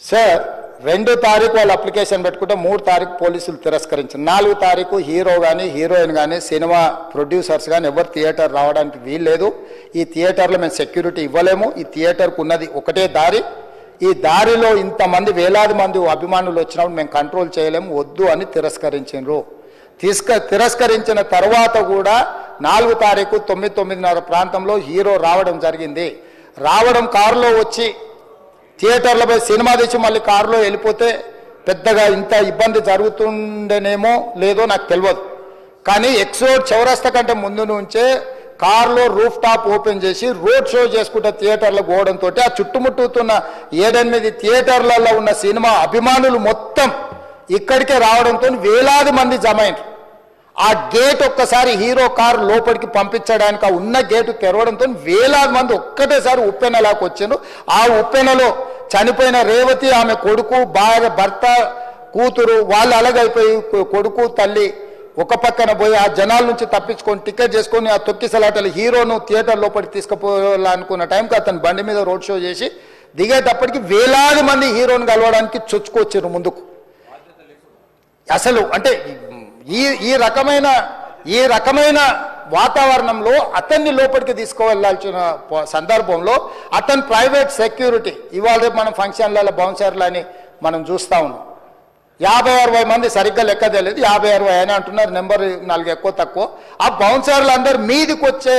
Sir 2 తారీఖు వాళ్ళు application పెట్టుకుంటే 3 తారీఖు పోలీసులు తిరస్కరించారు. 4 తారీఖు హీరో కానీ హీరోయిన్ కానీ సినిమా ప్రొడ్యూసర్స్ కానీ ఎవరు థియేటర్ రావడానికి వీల్లేదు. ఈ థియేటర్లో మేము సెక్యూరిటీ ఇవ్వలేము. ఈ థియేటర్కు ఉన్నది ఒకటే దారి. ఈ దారిలో ఇంతమంది వేలాది మంది అభిమానులు వచ్చినప్పుడు మేము కంట్రోల్ చేయలేము, వద్దు అని తిరస్కరించారు. తిరస్కరించిన తర్వాత కూడా 4 తారీఖు 9:30 ప్రాంతంలో హీరో రావడం జరిగింది. రావడం కారులో వచ్చి థియేటర్లపై సినిమా తెచ్చి మళ్ళీ కారులో వెళ్ళిపోతే పెద్దగా ఇంత ఇబ్బంది జరుగుతుండేనేమో లేదో నాకు తెలియదు. కానీ ఎక్స్ రోడ్ చౌరస్తా కంటే ముందు నుంచే కారులో రూఫ్ టాప్ ఓపెన్ చేసి రోడ్ షో చేసుకుంటే థియేటర్లకు పోవడంతో ఆ చుట్టుముట్టుతున్న 7-8 థియేటర్లలో ఉన్న సినిమా అభిమానులు మొత్తం ఇక్కడికే రావడంతో వేలాది మంది జమ అయ్యారు. ఆ గేట్ ఒక్కసారి హీరో కారు లోపలికి పంపించడానికి ఆ ఉన్న గేటు తెరవడంతో వేలాది మంది ఒక్కటేసారి ఉప్పెనలాకి వచ్చారు. ఆ ఉప్పెనలో చనిపోయిన రేవతి, ఆమె కొడుకు, భార్య, భర్త, కూతురు వాళ్ళు అలాగైపోయి కొడుకు తల్లి ఒక పక్కన పోయి ఆ జనాల నుంచి తప్పించుకొని టికెట్ చేసుకొని ఆ తొక్కిసలాటలు హీరోను థియేటర్ లోపలికి తీసుకుపోవాలనుకున్న టైంకి అతను బండి మీద రోడ్ షో చేసి దిగేటప్పటికి వేలాది మంది హీరోను కలవడానికి చొచ్చుకొచ్చారు ముందుకు. అసలు అంటే ఈ రకమైన వాతావరణంలో అతన్ని లోపలికి తీసుకువెళ్ళాల్సిన సందర్భంలో అతను ప్రైవేట్ సెక్యూరిటీ ఇవాళ రేపు మనం ఫంక్షన్లలో బౌన్సర్లు అని మనం చూస్తూ ఉన్నాం. 50-60 మంది సరిగ్గా లెక్క తెలియదు, 50-60 అని అంటున్నారు, నెంబర్ 4 ఎక్కువ తక్కువ. ఆ బౌన్సర్లు అందరు మీదికి వచ్చే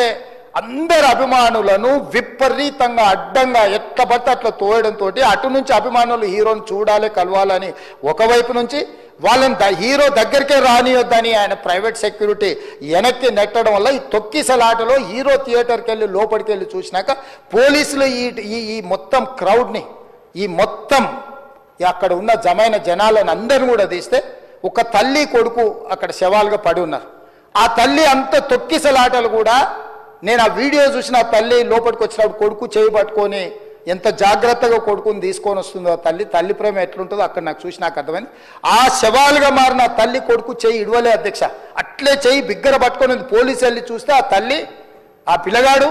అందరు అభిమానులను విపరీతంగా అడ్డంగా ఎట్లా పడితే అట్లా తోయడంతో అటు నుంచి అభిమానులు హీరోని చూడాలి, కలవాలని ఒకవైపు నుంచి వాళ్ళని హీరో దగ్గరికే రానియొద్దని ఆయన ప్రైవేట్ సెక్యూరిటీ వెనక్కి నెట్టడం వల్ల ఈ తొక్కిసలాటలో హీరో థియేటర్కి వెళ్ళి లోపలికి వెళ్ళి చూసినాక పోలీసులు ఈ మొత్తం క్రౌడ్ని ఈ మొత్తం అక్కడ ఉన్న జమైన జనాలను అందరిని కూడా తీస్తే ఒక తల్లి కొడుకు అక్కడ శవాలుగా పడి ఉన్నారు. ఆ తల్లి అంత తొక్కిసలాటలు కూడా నేను ఆ వీడియో చూసిన ఆ తల్లి లోపలికి వచ్చినప్పుడు కొడుకు చేయి పట్టుకొని ఎంత జాగ్రత్తగా కొడుకుని తీసుకొని వస్తుందో తల్లి ప్రేమ ఎట్లుంటుందో అక్కడ నాకు చూసి నాకు అర్థమైంది. ఆ శవాలుగా మారిన తల్లి కొడుకు చెయ్యి ఇడవలే అధ్యక్ష, అట్లే చెయ్యి బిగ్గర పట్టుకొని పోలీసు వెళ్ళి చూస్తే ఆ తల్లి ఆ పిల్లగాడు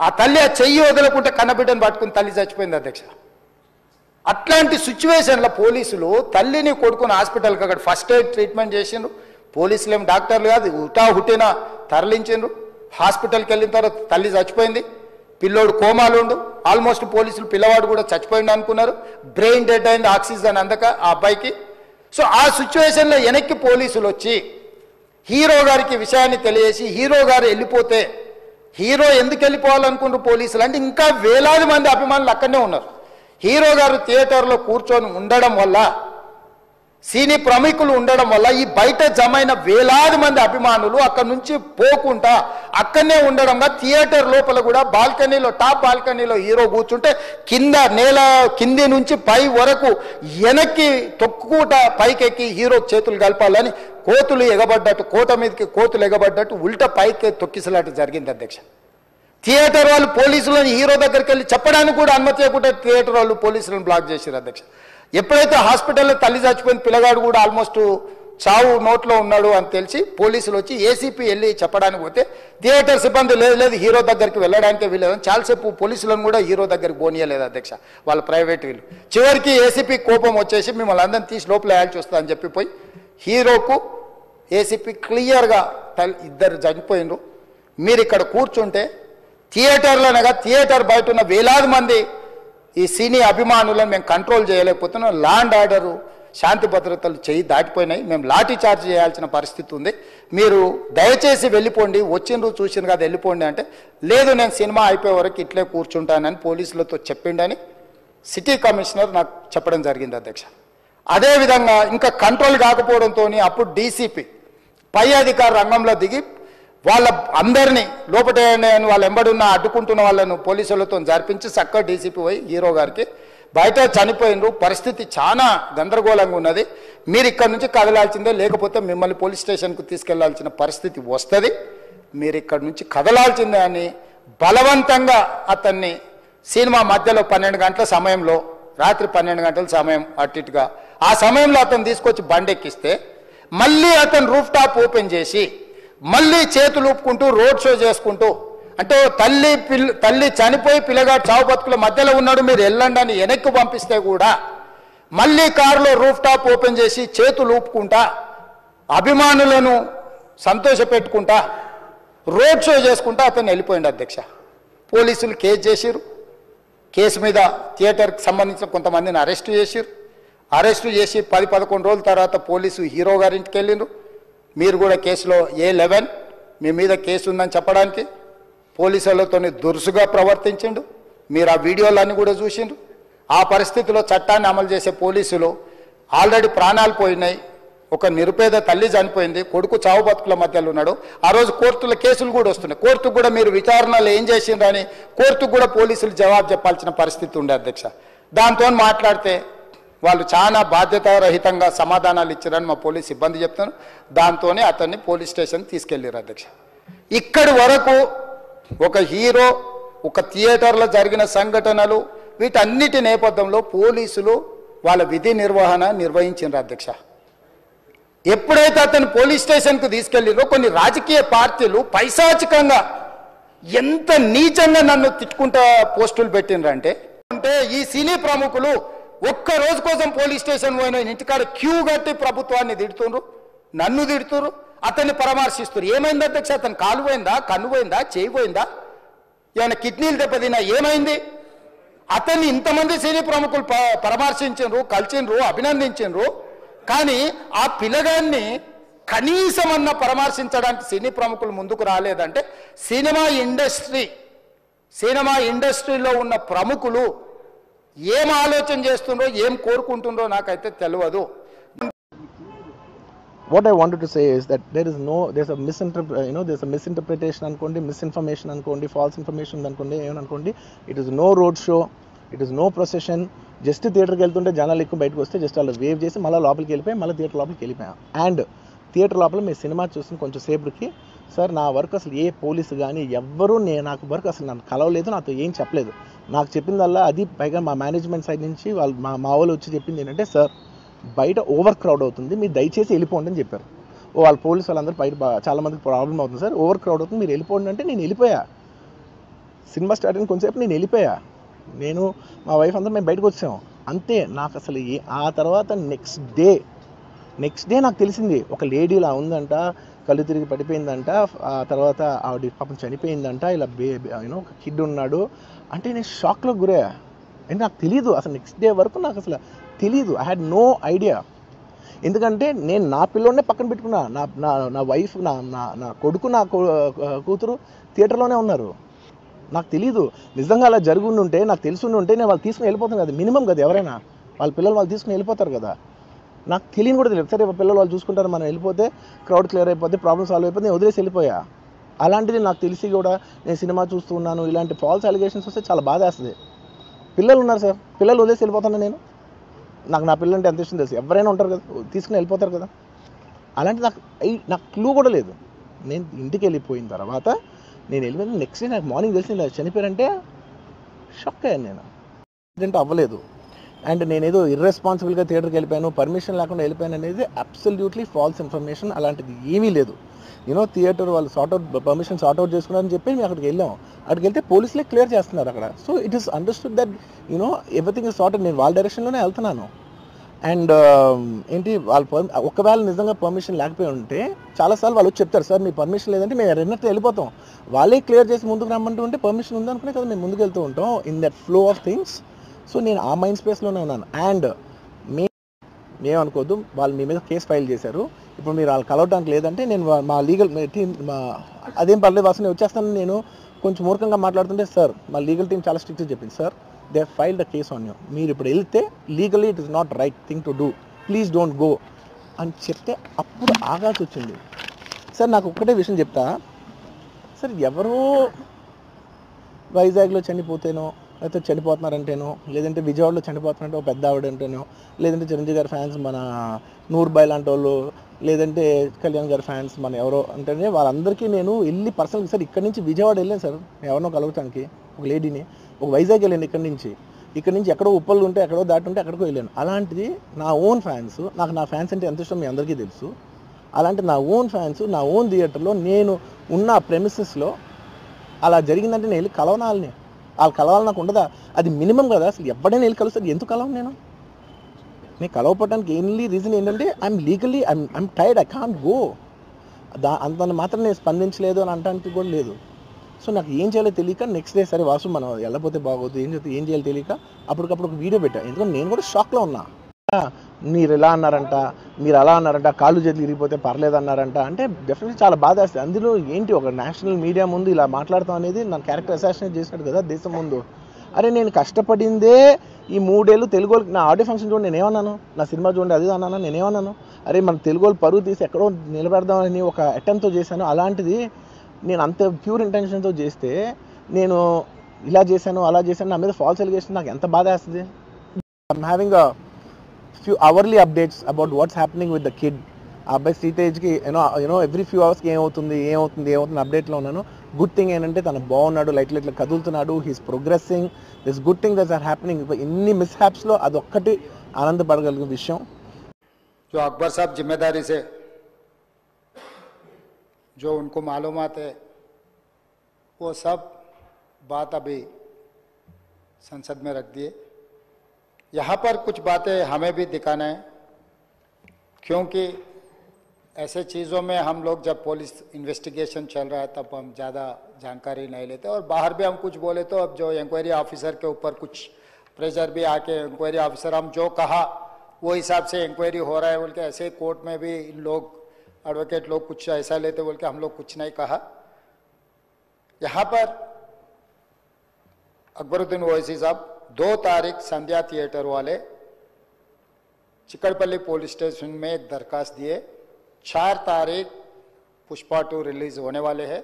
ఆ తల్లి ఆ చెయ్యి వదలకుంటే కన్నబిడ్డను పట్టుకుని తల్లి చచ్చిపోయింది అధ్యక్ష. అట్లాంటి సిచ్యువేషన్లో పోలీసులు తల్లిని కొడుకుని హాస్పిటల్కి అక్కడ ఫస్ట్ ఎయిడ్ ట్రీట్మెంట్ చేసిండ్రు. పోలీసులు ఏం డాక్టర్లు కాదు, హుటిన తరలించిండ్రు. హాస్పిటల్కి వెళ్ళిన తర్వాత తల్లి చచ్చిపోయింది, పిల్లోడు కోమాలుండు. ఆల్మోస్ట్ పోలీసులు పిల్లవాడు కూడా చచ్చిపోయింది అనుకున్నారు. బ్రెయిన్ డెడ్ అయింది, ఆక్సిజన్ అందక ఆ అబ్బాయికి. సో ఆ సిచ్యువేషన్లో వెనక్కి పోలీసులు వచ్చి హీరో గారికి విషయాన్ని తెలియజేసి హీరో గారు వెళ్ళిపోతే హీరో ఎందుకు వెళ్ళిపోవాలనుకుంటారు పోలీసులు అంటే ఇంకా వేలాది మంది అభిమానులు అక్కడనే ఉన్నారు. హీరో గారు థియేటర్లో కూర్చొని ఉండడం వల్ల సినీ ప్రముఖులు ఉండడం వల్ల ఈ బయట జమైన వేలాది మంది అభిమానులు అక్కడి నుంచి పోకుండా అక్కడనే ఉండడంగా థియేటర్ లోపల కూడా బాల్కనీలో టాప్ బాల్కనీలో హీరో కూర్చుంటే కింది నుంచి పై వరకు వెనక్కి తొక్కుట పైకెక్కి హీరో చేతులు కలపాలని కోతులు ఎగబడ్డట్టు కోట మీదకి కోతులు ఎగబడ్డట్టు ఉల్టా పైకి తొక్కిసలాట జరిగింది అధ్యక్ష. థియేటర్ వాళ్ళు పోలీసులను హీరో దగ్గరికి వెళ్ళి చెప్పడానికి కూడా అనుమతి ఇవ్వకుండా థియేటర్ వాళ్ళు పోలీసులను బ్లాక్ చేశారు అధ్యక్ష. ఎప్పుడైతే హాస్పిటల్లో తల్లి చచ్చిపోయిన పిల్లగాడు కూడా ఆల్మోస్ట్ చావు నోట్లో ఉన్నాడు అని తెలిసి పోలీసులు వచ్చి ఏసీపీ వెళ్ళి చెప్పడానికి పోతే థియేటర్ సిబ్బంది లేదు హీరో దగ్గరికి వెళ్ళడానికే వీళ్ళేదని చాలాసేపు పోలీసులను కూడా హీరో దగ్గరికి పోనీయలేదు అధ్యక్ష వాళ్ళ ప్రైవేట్ వీళ్ళు. చివరికి ఏసీపీ కోపం వచ్చేసి మిమ్మల్ని అందరిని తీసి లోపల వేయాల్సి వస్తుందని చెప్పిపోయి హీరోకు ఏసీపీ క్లియర్గా ఇద్దరు చనిపోయినరు, మీరు ఇక్కడ కూర్చుంటే థియేటర్లోనగా థియేటర్ బయట ఉన్న వేలాది మంది ఈ సినీ అభిమానులను మేము కంట్రోల్ చేయలేకపోతున్నాం, ల్యాండ్ ఆర్డరు శాంతి భద్రతలు చేయి దాటిపోయినాయి, మేము లాఠీ చార్జ్ చేయాల్సిన పరిస్థితి ఉంది, మీరు దయచేసి వెళ్ళిపోండి, వచ్చిండ్రు చూసిండ్రు కదా వెళ్ళిపోండి అంటే లేదు నేను సినిమా అయిపోయే వరకు ఇట్లే కూర్చుంటానని పోలీసులతో చెప్పిండని సిటీ కమిషనర్ నాకు చెప్పడం జరిగింది అధ్యక్ష. అదేవిధంగా ఇంకా కంట్రోల్ కాకపోవడంతో అప్పుడు డీసీపీ పై అధికార రంగంలో దిగి వాళ్ళ అందరినీ లోపల వాళ్ళ ఎంబడున్న అడ్డుకుంటున్న వాళ్ళను పోలీసులతో జరిపించి చక్కగా డీసీపీ పోయి హీరో గారికి బయట చనిపోయినరు, పరిస్థితి చాలా గందరగోళంగా ఉన్నది, మీరు ఇక్కడ నుంచి కదలాల్సిందే లేకపోతే మిమ్మల్ని పోలీస్ స్టేషన్కు తీసుకెళ్లాల్సిన పరిస్థితి వస్తుంది, మీరు ఇక్కడ నుంచి కదలాల్సిందే అని బలవంతంగా అతన్ని సినిమా మధ్యలో 12 గంటల సమయంలో రాత్రి 12 గంటల సమయం అట్టిగా ఆ సమయంలో అతను తీసుకొచ్చి బండెక్కిస్తే మళ్ళీ అతను రూఫ్ టాప్ ఓపెన్ చేసి మళ్ళీ చేతులు ఊపుకుంటూ రోడ్ షో చేసుకుంటూ అంటే తల్లి చనిపోయి పిల్లగాడు చావు బతుకుల మధ్యలో ఉన్నాడు, మీరు వెళ్ళండి అని వెనక్కి పంపిస్తే కూడా మళ్ళీ కారులో రూఫ్ టాప్ ఓపెన్ చేసి చేతులు ఊపుకుంటా అభిమానులను సంతోషపెట్టుకుంటా రోడ్ షో చేసుకుంటా అతను వెళ్ళిపోయింది అధ్యక్ష. పోలీసులు కేసు చేసిరు, కేసు మీద థియేటర్కి సంబంధించిన కొంతమందిని అరెస్టు చేసిరు. అరెస్టు చేసి 10-11 రోజుల తర్వాత పోలీసు హీరో గారింటికి వెళ్ళిండ్రు. మీరు కూడా కేసులో A11 మీ మీద కేసు ఉందని చెప్పడానికి పోలీసులతో దురుసుగా ప్రవర్తించిండు. మీరు ఆ వీడియోలన్నీ కూడా చూసిండ్రు. ఆ పరిస్థితిలో చట్టాన్ని అమలు చేసే పోలీసులు ఆల్రెడీ ప్రాణాలు పోయినాయి, ఒక నిరుపేద తల్లి చనిపోయింది, కొడుకు చావు బతుకుల మధ్యలో ఉన్నాడు. ఆ రోజు కోర్టుల కేసులు కూడా వస్తున్నాయి. కోర్టుకు కూడా మీరు విచారణలు ఏం చేసిండ్రని కోర్టుకు కూడా పోలీసులు జవాబు చెప్పాల్సిన పరిస్థితి ఉండే అధ్యక్ష. దాంతో మాట్లాడితే వాళ్ళు చాలా బాధ్యతారహితంగా సమాధానాలు ఇచ్చారని మా పోలీస్ సిబ్బంది చెప్తాను. దాంతోనే అతన్ని పోలీస్ స్టేషన్ తీసుకెళ్ళారు అధ్యక్ష. ఇక్కడి వరకు ఒక హీరో, ఒక థియేటర్లో జరిగిన సంఘటనలు, వీటన్నిటి నేపథ్యంలో పోలీసులు వాళ్ళ విధి నిర్వహణ నిర్వహించారు అధ్యక్ష. ఎప్పుడైతే అతను పోలీస్ స్టేషన్కు తీసుకెళ్ళిరో కొన్ని రాజకీయ పార్టీలు పైశాచికంగా ఎంత నీచంగా నన్ను తిట్టుకుంటా పోస్టులు పెట్టినరంటే ఈ సినీ ప్రముఖులు ఒక్క రోజు కోసం పోలీస్ స్టేషన్ పోయిన ఇంటికాడ క్యూ కట్టి ప్రభుత్వాన్ని తిడుతున్నారు, నన్ను తిడుతున్నారు, అతన్ని పరామర్శిస్తున్నారు. ఏమైంది అధ్యక్ష? అతను కాలు పోయిందా, కన్ను పోయిందా, చేయి పోయిందా, ఏమైనా కిడ్నీలు దెబ్బతిన్నా, ఏమైంది? అతన్ని ఇంతమంది సినీ ప్రముఖులు పరామర్శించారు, కలిసిండ్రు, అభినందించారు. కానీ ఆ పిల్లగాన్ని కనీసమన్నా పరామర్శించడానికి సినీ ప్రముఖులు ముందుకు రాలేదంటే సినిమా ఇండస్ట్రీలో ఉన్న ప్రముఖులు ఏం ఆలోచన చేస్తుండ్రో, ఏం కోరుకుంటుండ్రో నాకైతే తెలియదు. What I wanted to say is that there's a misinterpretation అనుకోండి, misinformation అనుకోండి, false information అనుకోండి, ఏమనుకోండి, it is no road show, it is no procession. Just థియేటర్కి వెళ్తుంటే జనాలు ఎక్కువ బయటకు వస్తే జస్ట్ అలా వేవ్ చేసి మళ్ళీ లోపలికి వెళ్ళిపోయి మళ్ళీ థియేటర్ లోపలికి వెళ్ళిపోయాం. అండ్ థియేటర్ లోపల మీ సినిమా చూసిన కొంచెం సేపటికి సార్ నా వర్క్ అసలు ఏ పోలీసు కానీ ఎవ్వరూ నాకు వర్క్ అసలు నన్ను కలవలేదు, నాతో ఏం చెప్పలేదు. నాకు చెప్పిందల్లా అది పైగా మా మేనేజ్మెంట్ సైడ్ నుంచి వాళ్ళు మా వాళ్ళు వచ్చి చెప్పింది ఏంటంటే సార్ బయట ఓవర్ క్రౌడ్ అవుతుంది, మీరు దయచేసి వెళ్ళిపోండి అని చెప్పారు. వాళ్ళ పోలీసు వాళ్ళందరూ బయట చాలా మందికి ప్రాబ్లం అవుతుంది సార్, ఓవర్ క్రౌడ్ అవుతుంది, మీరు వెళ్ళిపోండి అంటే నేను వెళ్ళిపోయా. సినిమా స్టార్ట్ అయిన కొంచెంసేపు నేను వెళ్ళిపోయా. నేను మా వైఫ్ అందరూ మేము బయటకు వచ్చాము అంతే. నాకు అసలు ఆ తర్వాత నెక్స్ట్ డే నాకు తెలిసింది ఒక లేడీ ఇలా ఉందంట, కళ్ళు తిరిగి పడిపోయిందంట, ఆ తర్వాత ఆవిడ పాపం చనిపోయిందంట, ఇలా ఒక కిడ్ ఉన్నాడు అంటే నేను షాక్లో గురయ్యా. అంటే నాకు తెలియదు అసలు నెక్స్ట్ డే వరకు నాకు అసలు తెలీదు. I had no idea. ఎందుకంటే నేను నా పిల్లోనే పక్కన పెట్టుకున్నా, నా వైఫ్, నా కొడుకు, నా కూతురు థియేటర్లోనే ఉన్నారు. నాకు తెలీదు. నిజంగా అలా జరుగుండి ఉంటే, నాకు తెలిసి ఉంటే నేను వాళ్ళు తీసుకుని వెళ్ళిపోతాను కదా, మినిమం కదా, ఎవరైనా వాళ్ళ పిల్లలు వాళ్ళు తీసుకుని వెళ్ళిపోతారు కదా. నాకు తెలియని కూడా తెలియదు. సరే పిల్లలు వాళ్ళు చూసుకుంటారు, మనం వెళ్ళిపోతే క్రౌడ్ క్లియర్ అయిపోతే, ప్రాబ్లమ్ సాల్వ్ అయిపోతే నేను వదిలేసి వెళ్ళిపోయా. అలాంటిది నాకు తెలిసి కూడా నేను సినిమా చూస్తూ ఉన్నాను, ఇలాంటి ఫాల్స్ అలిగేషన్స్ వస్తే చాలా బాధ వేస్తుంది. పిల్లలు ఉన్నారు సార్, పిల్లలు వదిలేసి వెళ్ళిపోతాను నేను. నా పిల్లలు అంటే ఎంత ఇష్టం తెలుసు, ఎవరైనా ఉంటారు కదా, తీసుకుని వెళ్ళిపోతారు కదా. అలాంటి నాకు క్లూ కూడా లేదు. నేను ఇంటికి వెళ్ళిపోయిన తర్వాత నేను వెళ్ళిపోయిన నెక్స్ట్ డే నాకు మార్నింగ్ తెలిసి చనిపోయారంటే షాక్ అయ్యాను. నేను యాక్సిడెంట్ అవ్వలేదు అండ్ నేనేదో ఇర్రెస్పాన్సిబుల్గా థియేటర్కి వెళ్ళిపోయాను, పర్మిషన్ లేకుండా వెళ్ళిపోయాను అనేది అబ్సల్యూట్లీ ఫాల్స్ ఇన్ఫర్మేషన్. అలాంటిది ఏమీ లేదు. థియేటర్ వాళ్ళు పర్మిషన్ సార్ట్అవుట్ చేసుకున్నారని చెప్పి మేము అక్కడికి వెళ్ళాము. అక్కడికి వెళ్తే పోలీసులే క్లియర్ చేస్తున్నారు అక్కడ. So it is understood that everything is sorted. నేను వాళ్ళ డైరెక్షన్లోనే వెళ్తున్నాను. అండ్ ఏంటి వాళ్ళు ఒకవేళ నిజంగా పర్మిషన్ లేకపోయి ఉంటే చాలాసార్లు వాళ్ళు వచ్చి చెప్తారు సార్ మీ పర్మిషన్ లేదంటే మేము రెండట్టు వెళ్ళిపోతాం. వాళ్ళే క్లియర్ చేసి ముందుకు రమ్మంటూ ఉంటే పర్మిషన్ ఉందనుకునే కదా మేము ముందుకు వెళ్తూ ఉంటాం in that flow of things. So నేను ఆ మైండ్ స్పేస్లోనే ఉన్నాను. అండ్ మేమనుకోవద్దు, వాళ్ళు మీ మీద కేసు ఫైల్ చేశారు. ఇప్పుడు మీరు వాళ్ళు కలవడానికి లేదంటే నేను మా లీగల్ టీం అదేం పర్లేదు వాసన వచ్చేస్తాను. నేను కొంచెం మూర్ఖంగా మాట్లాడుతుంటే సార్ మా లీగల్ టీం చాలా స్ట్రిక్ట్గా చెప్పింది, sir they filed a case on you, మీరు ఇప్పుడు వెళ్తే legally it is not right thing to do, please don't go అని చెప్తే అప్పుడు ఆగాల్సి వచ్చింది. సార్ నాకు ఒక్కటే విషయం చెప్తా సార్, ఎవరో వైజాగ్లో చనిపోతేనో లేకపోతే చనిపోతున్నారంటేనో, లేదంటే విజయవాడలో చనిపోతున్నారంటే ఒక పెద్ద ఆవిడ అంటేనో, లేదంటే చిరంజీవి గారి ఫ్యాన్స్ మన నూర్బాయ్ లాంటి వాళ్ళు, లేదంటే కళ్యాణ్ గారి ఫ్యాన్స్ మన ఎవరో అంటేనే వాళ్ళందరికీ నేను వెళ్ళి పర్సనల్గా సార్ ఇక్కడి నుంచి విజయవాడ వెళ్ళాను సార్ ఎవరినో కలవటానికి, ఒక లేడీని, ఒక వైజాగ్ వెళ్ళాను ఇక్కడి నుంచి ఎక్కడో ఉప్పలు ఉంటే ఎక్కడో దాటి ఉంటే ఎక్కడికో వెళ్ళాను. అలాంటిది నా ఓన్ ఫ్యాన్స్, నాకు నా ఫ్యాన్స్ అంటే ఎంత ఇష్టం మీ అందరికీ తెలుసు. అలాంటి నా ఓన్ ఫ్యాన్స్ నా ఓన్ థియేటర్లో నేను ఉన్న ప్రెమిసెస్లో అలా జరిగిందంటే నేను వెళ్ళి కలవనాలని, వాళ్ళు కలవాలి నాకు ఉండదా? అది మినిమం కదా. అసలు ఎవడైనా వెళ్ళి కలుస్తుంది, ఎందుకు కలవను నేను కలవపడడానికి ఓన్లీ రీజన్ ఏంటంటే I'm legally I'm tired, I can't go. అంత మాత్రం నేను స్పందించలేదు అని అనడానికి కూడా లేదు. సో నాకు ఏం చేయాలో తెలియక నెక్స్ట్ డే సరే వాసు మనం వెళ్ళకపోతే బాగోదు, ఏం చేయాలో తెలియక అప్పటికప్పుడు ఒక వీడియో పెట్టా. ఎందుకంటే నేను కూడా షాక్లో ఉన్నా. మీరు ఇలా అన్నారంట, మీరు అలా అన్నారంట, కాళ్ళు చేతులు ఇరిగిపోతే పర్లేదు అన్నారంట అంటే డెఫినెట్లీ చాలా బాధ వేస్తుంది. అందులో ఏంటి ఒక నేషనల్ మీడియా ముందు ఇలా మాట్లాడతాం అనేది నా క్యారెక్టర్ అసాసినేట్ చేసినట్టు కదా దేశం ముందు. అరే నేను కష్టపడిందే ఈ 3 ఏళ్ళు తెలుగు వాళ్ళకి. నా ఆడియో ఫంక్షన్ చూడండి నేనేమన్నాను, నా సినిమా చూడండి అది అన్నాను, నేనేమన్నాను? అరే మన తెలుగు వాళ్ళు పరువు తీసి ఎక్కడో నిలబెడదామని ఒక అటెంప్ట్తో చేశాను. అలాంటిది నేను అంత ప్యూర్ ఇంటెన్షన్తో చేస్తే నేను ఇలా చేశాను అలా చేశాను, నా మీద ఫాల్స్ ఎలిగేషన్, నాకు ఎంత బాధ వేస్తుంది. I'm having a few hourly updates about what's happening with the kid. ఆ అబ్బాయి శ్రీతేజ్కి యూనో ఎవ్రీ ఫ్యూ అవర్స్కి ఏమవుతుంది అప్డేట్లో ఉన్నాను. గుడ్ థింగ్ ఏంటంటే తను బాగున్నాడు, లైట్లు కదులుతున్నాడు, he's progressing, this good thing that's are happening. ఇన్ని మిస్హ్యాప్స్లో అదొక్కటి ఆనందపడగలిగే విషయం. जो अकबर साहब जिम्मेदारी से जो उनको मालूमात है वो सब बात अभी संसद में रख दिए. यहाँ पर कुछ बातें हमें भी दिखाना है, क्योंकि ऐसे चीज़ों में हम लोग जब पुलिस इन्वेस्टिगेशन चल रहा है तब हम ज़्यादा जानकारी नहीं लेते, और बाहर भी हम कुछ बोले तो अब जो इंक्वायरी ऑफिसर के ऊपर कुछ प्रेशर भी आके इंक्वायरी ऑफिसर हम जो कहा वो हिसाब से इंक्वायरी हो रहा है बोल के, ऐसे कोर्ट में भी लोग एडवोकेट लोग कुछ ऐसा लेते बोल के हम लोग कुछ नहीं कहा. यहाँ पर अकबरुद्दीन ओवैसी साहब 2 तारीख संध्या थिएटर वाले चिकड़पल्ली पुलिस स्टेशन में एक दरखास्त दिए. 4 तारीख पुष्पा 2 रिलीज होने वाले हैं.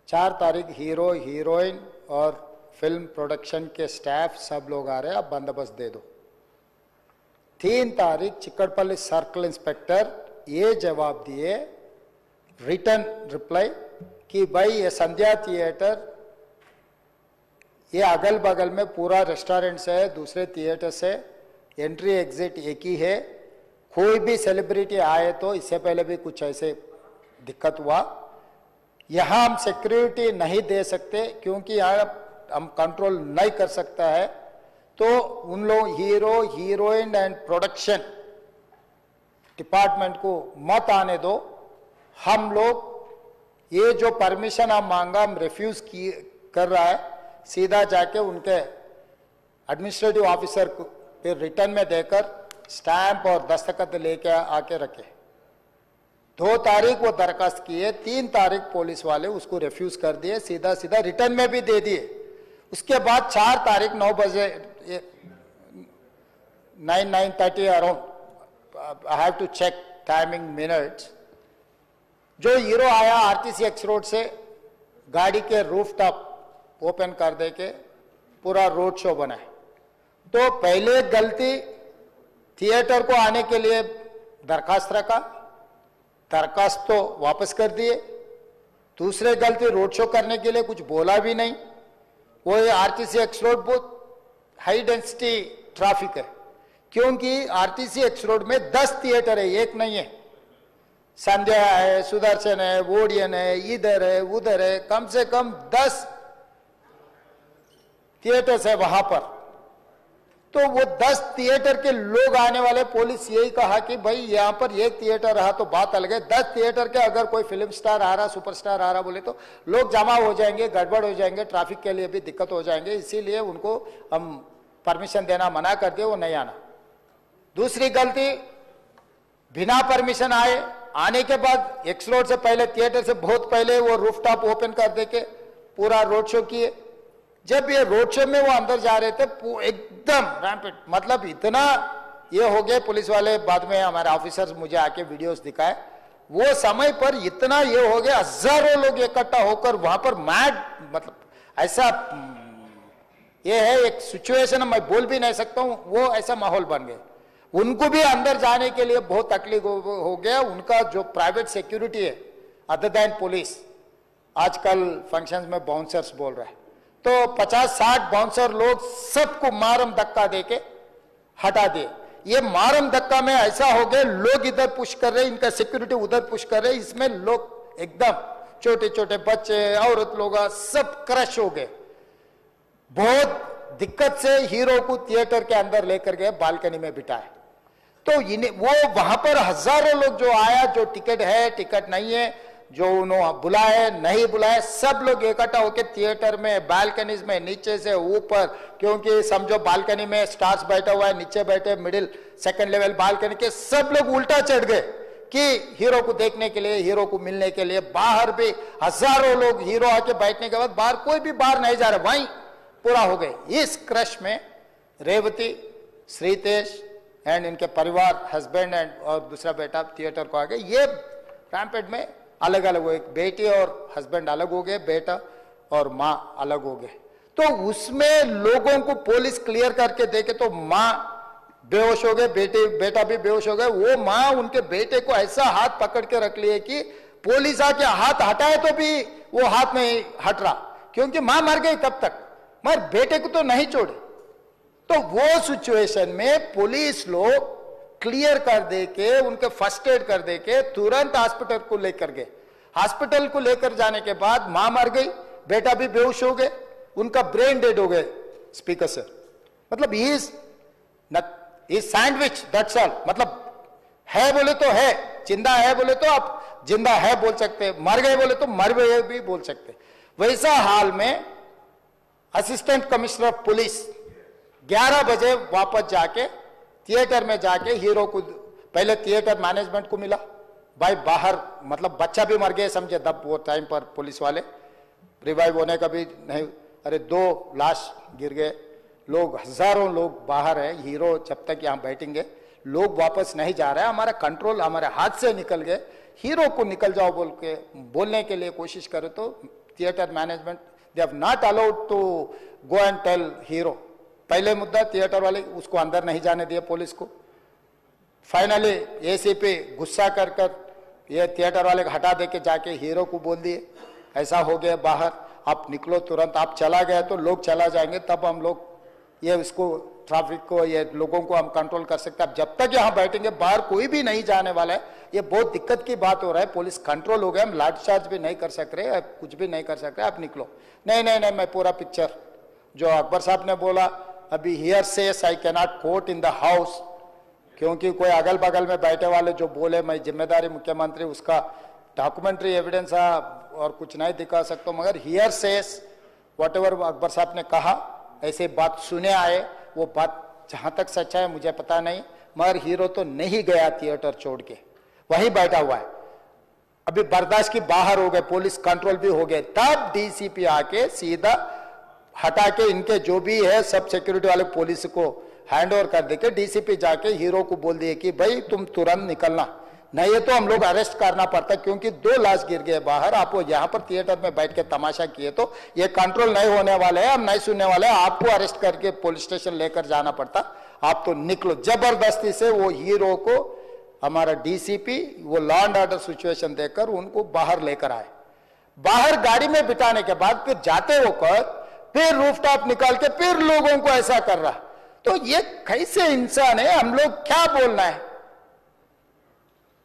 4 तारीख हीरो हीरोइन और फिल्म प्रोडक्शन के स्टाफ सब लोग आ रहे हैं, आप बंदोबस्त दे दो. 3 तारीख चिकड़पल्ली सर्कल इंस्पेक्टर ये जवाब दिए, रिटर्न रिप्लाई कि भाई ये संध्या थिएटर ये अगल बगल में पूरा रेस्टोरेंट से दूसरे थिएटर से एंट्री एग्जिट एक ही है, कोई भी सेलिब्रिटी आए तो इससे पहले भी कुछ ऐसे दिक्कत हुआ, यहाँ हम सिक्योरिटी नहीं दे सकते क्योंकि यहाँ हम कंट्रोल नहीं कर सकता है, तो उन लोग hero heroine and production department को मत आने दो. हम लोग ये जो परमिशन हम मांगा हम रिफ्यूज कर रहा है, सीधा जाके उनके एडमिनिस्ट्रेटिव ऑफिसर को फिर रिटर्न में देकर स्टैंप और दस्तखत लेके आके रखे. 2 तारीख वो दरखास्त किए, 3 तारीख पुलिस वाले उसको रिफ्यूज कर दिए, सीधा रिटर्न में भी दे दिए. उसके बाद 4 तारीख 9 बजे 9:30 around, I have to check timing minutes, जो हीरो आया आरटीसी एक्स रोड से गाड़ी के रूफ टॉप ओपन कर दे के पूरा रोड शो बनाए. तो पहले गलती थिएटर को आने के लिए दरखास्त रखा, दरखास्त तो वापस कर दिए. दूसरे गलती रोड शो करने के लिए कुछ बोला भी नहीं. वो आरटीसी एक्स रोड बहुत हाई डेंसिटी ट्रैफिक है, क्योंकि आरटीसी एक्स रोड में 10 थिएटर है, एक नहीं है. संध्या है, सुदर्शन है, ओडियन है, इधर है उधर है, कम से कम 10 थिएटर्स है वहां पर. तो वो 10 थिएटर के लोग आने वाले, पुलिस यही कहा कि भाई यहाँ पर एक थिएटर रहा तो बात अलग है, 10 थिएटर के अगर कोई फिल्म स्टार आ रहा सुपरस्टार आ रहा बोले तो लोग जमा हो जाएंगे, गड़बड़ हो जाएंगे, ट्रैफिक के लिए भी दिक्कत हो जाएंगे, इसीलिए उनको हम परमिशन देना मना कर दिए, वो नहीं आना. दूसरी गलती बिना परमिशन आने के बाद एक्स रोड से पहले थिएटर से बहुत पहले वो रूफटॉप ओपन कर दे के पूरा रोड शो किए. जब ये रोड शो में वो अंदर जा रहे थे एकदम रैंपेड, मतलब इतना ये हो गए. पुलिस वाले बाद में हमारे ऑफिसर्स मुझे आके वीडियोस दिखाए, वो समय पर इतना ये हो गया, हजारों लोग इकट्ठा होकर वहां पर मैड, मतलब ऐसा ये है एक सिचुएशन मैं बोल भी नहीं सकता हूं, वो ऐसा माहौल बन गया. उनको भी अंदर जाने के लिए बहुत तकलीफ हो गया. उनका जो प्राइवेट सिक्योरिटी है अदर देन पुलिस, आजकल फंक्शंस में बाउंसर्स बोल रहा है, तो 50-60 बाउंसर लोग सबको मारम धक्का देके हटा दिए. ये मारम धक्का में ऐसा हो गया, लोग इधर पुश कर रहे, इनका सिक्योरिटी उधर पुश कर रहे, इसमें लोग एकदम छोटे छोटे बच्चे, औरत लोग सब क्रश हो गए। बहुत दिक्कत से हीरो को थिएटर के अंदर लेकर गए, बालकनी में बिठाए। तो इन्हें वो वहां पर हजारों लोग जो आया, जो टिकट है टिकट नहीं है, जो उन्होंने बुलाए नहीं बुलाए, सब लोग इकट्ठा होकर थिएटर में, बालकनीज में, नीचे से ऊपर, क्योंकि समझो बालकनी में स्टार्स बैठा हुआ है, नीचे बैठे मिडिल सेकंड लेवल बालकनी के सब लोग उल्टा चढ़ गए कि हीरो को देखने के लिए, हीरो को मिलने के लिए। बाहर भी हजारों लोग, हीरो आके बैठने के बाद बाहर कोई भी बाहर नहीं जा रहा, वहीं पूरा हो गए। इस क्रश में रेवती, श्रीतेश एंड इनके परिवार, हस्बैंड एंड और दूसरा बेटा थिएटर को आ गए। ये रैम्पेड में अलग अलग हो, एक बेटी और हस्बैंड अलग हो गए, बेटा और माँ अलग हो गए। तो उसमें लोगों को पुलिस क्लियर करके देखे तो माँ बेहोश हो गए, बेटा भी बेहोश हो गए। वो माँ उनके बेटे को ऐसा हाथ पकड़ के रख लिए कि पुलिस आके हाथ हटाए तो भी वो हाथ नहीं हट रहा, क्योंकि माँ मर गई तब तक, मगर बेटे को तो नहीं छोड़े। तो वो सिचुएशन में पुलिस लोग क्लियर कर दे के, उनके फर्स्ट एड कर दे के तुरंत हॉस्पिटल को लेकर गए। हॉस्पिटल को लेकर जाने के बाद मां मर गई, बेटा भी बेहोश हो गए, उनका ब्रेन डेड हो गए स्पीकर से। मतलब ही सैंडविच, दैट्स ऑल। मतलब है बोले तो है, जिंदा है बोले तो आप जिंदा है बोल सकते, मर गए बोले तो मर गए भी बोल सकते। वैसा हाल में असिस्टेंट कमिश्नर ऑफ पुलिस 11 बजे वापस जाके थिएटर में जाके हीरो को, पहले थिएटर मैनेजमेंट को मिला, भाई बाहर मतलब बच्चा भी मर गए समझे तब वो टाइम पर पुलिस वाले, रिवाइव होने का भी नहीं। अरे 2 लाश गिर गए, लोग हजारों लोग बाहर है, हीरो जब तक यहाँ बैठेंगे लोग वापस नहीं जा रहे हैं, हमारा कंट्रोल हमारे हाथ से निकल गए। हीरो को निकल जाओ बोल के बोलने के लिए कोशिश करे तो theatre management they have not allowed to go and tell hero. पहले मुद्दा थिएटर वाले उसको अंदर नहीं जाने दिए पुलिस को। फाइनली एसीपी गुस्सा कर ये थिएटर वाले को हटा दे के जाके हीरो को बोल दिए ऐसा हो गया बाहर, आप निकलो तुरंत, आप चला गए तो लोग चला जाएंगे, तब हम लोग ये इसको ट्रैफिक को, ये लोगों को हम कंट्रोल कर सकते हैं। अब जब तक यहाँ बैठेंगे बाहर कोई भी नहीं जाने वाला है। ये बहुत दिक्कत की बात हो रहा है, पुलिस कंट्रोल हो गया, हम लाठीचार्ज भी नहीं कर सक रहे, कुछ भी नहीं कर सक रहे, आप निकलो। नहीं नहीं नहीं, मैं पूरा पिक्चर जो अकबर साहब ने बोला, अभी here says I cannot quote in the house, क्योंकि कोई अगल बगल में बैठे वाले जो बोले मैं जिम्मेदारी मुख्यमंत्री, उसका डॉक्यूमेंट्री एविडेंस और कुछ नहीं दिखा सकता, मगर here says whatever Akbar साहब ने कहा ऐसे बात सुने आए, वो बात जहां तक सच्चा है मुझे पता नहीं, मगर हीरो तो नहीं गया थिएटर छोड़ के, वहीं बैठा हुआ है। अभी बर्दाश्त की बाहर हो गए, पुलिस कंट्रोल भी हो गए, तब डीसीपी आके सीधा हटा के इनके जो भी है सब सिक्योरिटी वाले पुलिस को हैंड ओवर कर देके डीसीपी जाके हीरो को बोल दिए कि भाई तुम तुरंत निकलना, नहीं है तो हम लोग अरेस्ट करना पड़ता, क्योंकि 2 लाश गिर गए बाहर, आप वो यहाँ पर थिएटर में बैठ के तमाशा किए तो ये कंट्रोल नहीं होने वाले हैं, हम नहीं सुनने वाले हैं, आपको अरेस्ट करके पुलिस स्टेशन लेकर जाना पड़ता, आप तो निकलो। जबरदस्ती से वो हीरो को हमारा डीसीपी वो लॉ एंड ऑर्डर सिचुएशन देखकर उनको बाहर लेकर आए। बाहर गाड़ी में बिठाने के बाद फिर जाते होकर फिर रूफटॉप निकाल के फिर लोगों को ऐसा कर रहा, तो ये कैसे इंसान है, हम लोग क्या बोलना है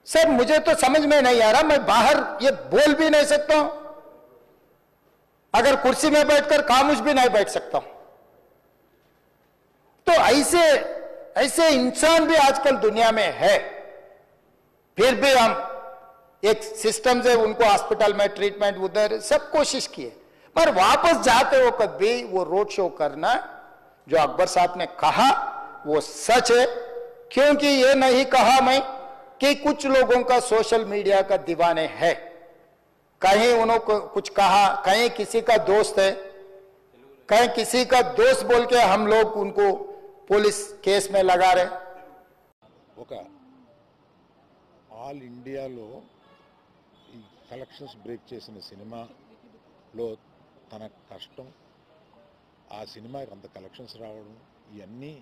सर, मुझे तो समझ में नहीं आ रहा। मैं बाहर ये बोल भी नहीं सकता हूं, अगर कुर्सी में बैठकर खामोश भी नहीं बैठ सकता हूं। तो ऐसे इंसान भी आजकल दुनिया में है, फिर भी हम एक सिस्टम से उनको हॉस्पिटल में ट्रीटमेंट उधर सब कोशिश किए, पर वापस जाते हो कभी वो रोड शो करना जो अकबर साहब ने कहा वो सच है, क्योंकि ये नहीं कहा मैं कि कुछ लोगों का सोशल मीडिया का दीवाने है, कहीं उन्होंने कुछ कहा, कहीं किसी का दोस्त है, कहीं किसी का दोस्त बोल के हम लोग उनको पुलिस केस में लगा रहे। ఆల్ ఇండియాలో ఈ కలెక్షన్స్ బ్రేక్ చేసిన సినిమాలో తన కష్టం, ఆ సినిమాకి అంత కలెక్షన్స్ రావడం, ఇవన్నీ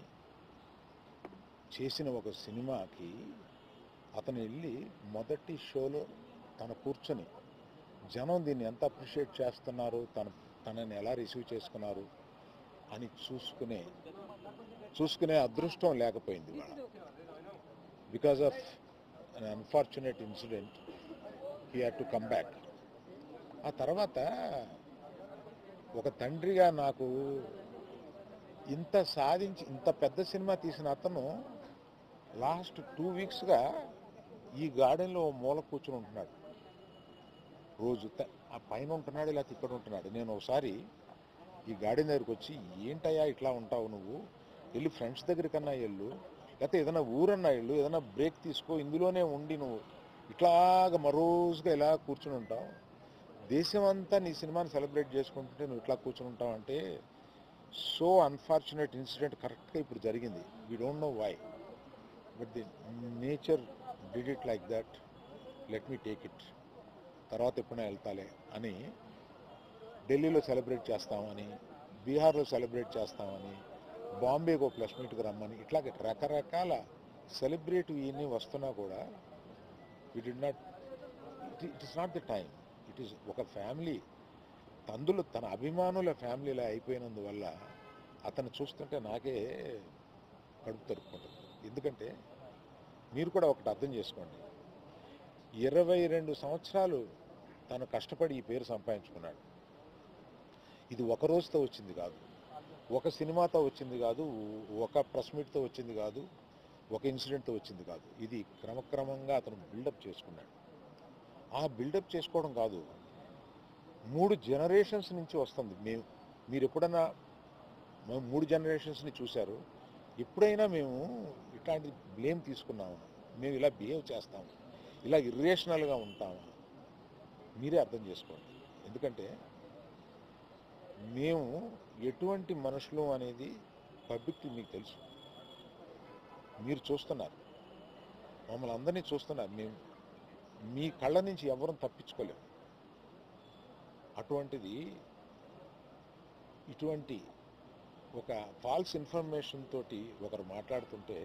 చేసిన ఒక సినిమాకి అతను వెళ్ళి మొదటి షోలో తన కూర్చొని జనం దీన్ని ఎంత అప్రిషియేట్ చేస్తున్నారు, తనని ఎలా రిసీవ్ చేసుకున్నారు అని చూసుకునే అదృష్టం లేకపోయింది వాళ్ళ. Because of an unfortunate incident he had to come back. ఆ తర్వాత ఒక తండ్రిగా నాకు ఇంత సాధించి ఇంత పెద్ద సినిమా తీసిన అతను లాస్ట్ 2 వీక్స్గా ఈ గార్డెన్లో మూల కూర్చుని ఉంటున్నాడు. రోజు ఆ పైన ఉంటున్నాడు, లేకపోతే ఇక్కడ ఉంటున్నాడు. నేను ఒకసారి ఈ గార్డెన్ దగ్గరికి వచ్చి, ఏంటయ్యా ఇట్లా ఉంటావు నువ్వు, వెళ్ళి ఫ్రెండ్స్ దగ్గరికన్నా వెళ్ళు, లేకపోతే ఏదైనా ఊరన్నా వెళ్ళు, ఏదైనా బ్రేక్ తీసుకో, ఇందులోనే ఉండి నువ్వు ఇట్లాగ మరోజుగా ఇలా కూర్చుని ఉంటావు, దేశం అంతా నీ సినిమాని సెలబ్రేట్ చేసుకుంటుంటే నువ్వు ఇట్లా కూర్చుని ఉంటావు అంటే, సో అన్ఫార్చునేట్ ఇన్సిడెంట్ కరెక్ట్గా ఇప్పుడు జరిగింది. We don't know why, but the nature did it like that, let me take it, తర్వాత ఎప్పుడైనా వెళ్తాలే అని ఢిల్లీలో సెలబ్రేట్ చేస్తామని, బీహార్లో సెలబ్రేట్ చేస్తామని, బాంబేకి ఒక ప్లస్ మీట్కి రమ్మని, ఇట్లాగే రకరకాల సెలబ్రేట్ ఇవన్నీ వస్తున్నా కూడా we did not, it is not the time. It is ఒక ఫ్యామిలీ తందులు తన అభిమానుల ఫ్యామిలీలా అయిపోయినందువల్ల అతను చూస్తుంటే నాకే కడుపు తరుపుకుంటుంది. ఎందుకంటే మీరు కూడా ఒకటి అర్థం చేసుకోండి, 22 సంవత్సరాలు తను కష్టపడి ఈ పేరు సంపాదించుకున్నాడు. ఇది ఒక రోజుతో వచ్చింది కాదు, ఒక సినిమాతో వచ్చింది కాదు, ఒక ప్రెస్ మీట్తో వచ్చింది కాదు, ఒక ఇన్సిడెంట్తో వచ్చింది కాదు. ఇది క్రమక్రమంగా అతను బిల్డప్ చేసుకున్నాడు. ఆ బిల్డప్ చేసుకోవడం కాదు, 3 జనరేషన్స్ నుంచి వస్తుంది. మీరు ఎప్పుడన్నా 3 జనరేషన్స్ని చూశారు, ఎప్పుడైనా మేము ఇట్లాంటి బ్లేమ్ తీసుకున్నాము, మేము ఇలా బిహేవ్ చేస్తాము, ఇలా ఇర్రేషనల్గా ఉంటాము, మీరే అర్థం చేసుకోండి. ఎందుకంటే మేము ఎటువంటి మనుషులు అనేది పబ్లిక్కి మీకు తెలుసు, మీరు చూస్తున్నారు, మమ్మల్ని అందరినీ చూస్తున్నారు. మేము మీ కళ్ళ నుంచి ఎవరూ తప్పించుకోలేము. అటువంటిది ఇటువంటి ఒక ఫాల్స్ ఇన్ఫర్మేషన్ తోటి ఒకరు మాట్లాడుతుంటే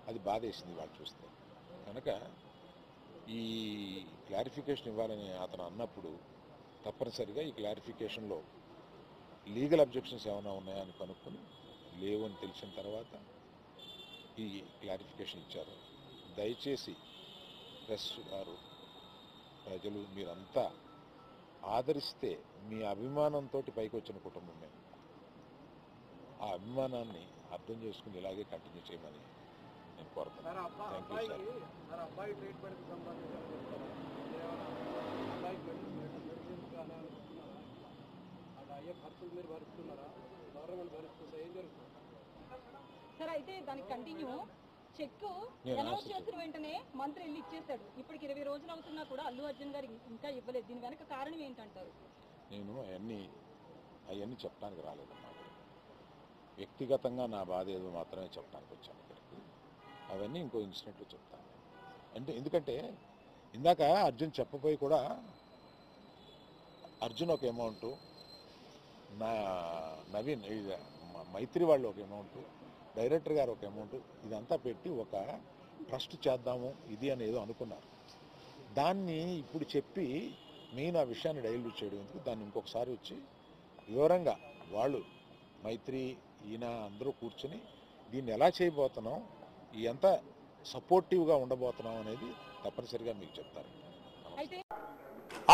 అది బాధేసింది వాళ్ళు చూస్తే. కనుక ఈ క్లారిఫికేషన్ ఇవ్వాలని అతను అన్నప్పుడు తప్పనిసరిగా ఈ క్లారిఫికేషన్లో లీగల్ అబ్జెక్షన్స్ ఏమైనా ఉన్నాయా అని కనుక్కొని లేవు అని తెలిసిన తర్వాత ఈ క్లారిఫికేషన్ ఇచ్చారు. దయచేసి ప్రెస్ వారు, ప్రజలు మీరంతా ఆదరిస్తే, మీ అభిమానంతో పైకి వచ్చిన కుటుంబం మేము, ఆ అభిమానాన్ని అర్థం చేసుకుని ఇలాగే కంటిన్యూ చేయమని నేను కోరుతున్నాను. Thank you sir. సార్ అయితే దానికి కంటిన్యూ చెక్ అనౌన్స్ చేసిన వెంటనే మంత్రి వెళ్ళి ఇచ్చేసాడు. ఇప్పటికి 20 రోజులు అవుతున్నా కూడా అల్లు అర్జున్ గారు ఇంకా ఇవ్వలేదు. దీని వెనక కారణం ఏంటంటారు? నేను అవన్నీ చెప్పడానికి రాలేదన్నమాట. వ్యక్తిగతంగా నా బాధ ఏదో మాత్రమే చెప్పడానికి వచ్చాను ఇక్కడికి. అవన్నీ ఇంకో ఇన్సిడెంట్లో చెప్తాను. ఎందుకంటే ఇందాక అర్జున్ చెప్పబోయి కూడా, అర్జున్ ఒక అమౌంటు, నా నవీన్ మైత్రి వాళ్ళు ఒక అమౌంటు, డైరెక్టర్ గారు ఒక అమౌంట్, ఇదంతా పెట్టి ఒక ట్రస్ట్ చేద్దాము ఇది అని ఏదో అనుకున్నారు. దాన్ని ఇప్పుడు చెప్పి మెయిన్ ఆ విషయాన్ని డైల్యూట్ చేయడం ఎందుకు, దాన్ని ఇంకొకసారి వచ్చి వివరంగా వాళ్ళు మైత్రి ఈయన అందరూ కూర్చొని దీన్ని ఎలా చేయబోతున్నాం, ఎంత సపోర్టివ్గా ఉండబోతున్నాం అనేది తప్పనిసరిగా మీకు చెప్తారు.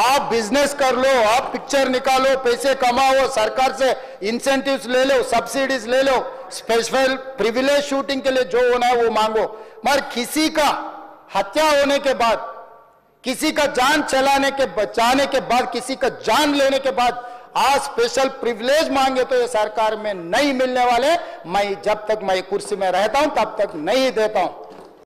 आप बिजनेस कर लो, आप पिक्चर निकालो, पैसे कमाओ, सरकार से इंसेंटिव्स ले लो, सब्सिडीज ले लो, स्पेशल प्रिविलेज शूटिंग के लिए जो होना है वो मांगो, मगर किसी का हत्या होने के बाद, किसी का जान बचाने के बाद, किसी का जान लेने के बाद आज स्पेशल प्रिविलेज मांगे तो ये सरकार में नहीं मिलने वाले। मैं जब तक मैं कुर्सी में रहता हूं तब तक नहीं देता हूं।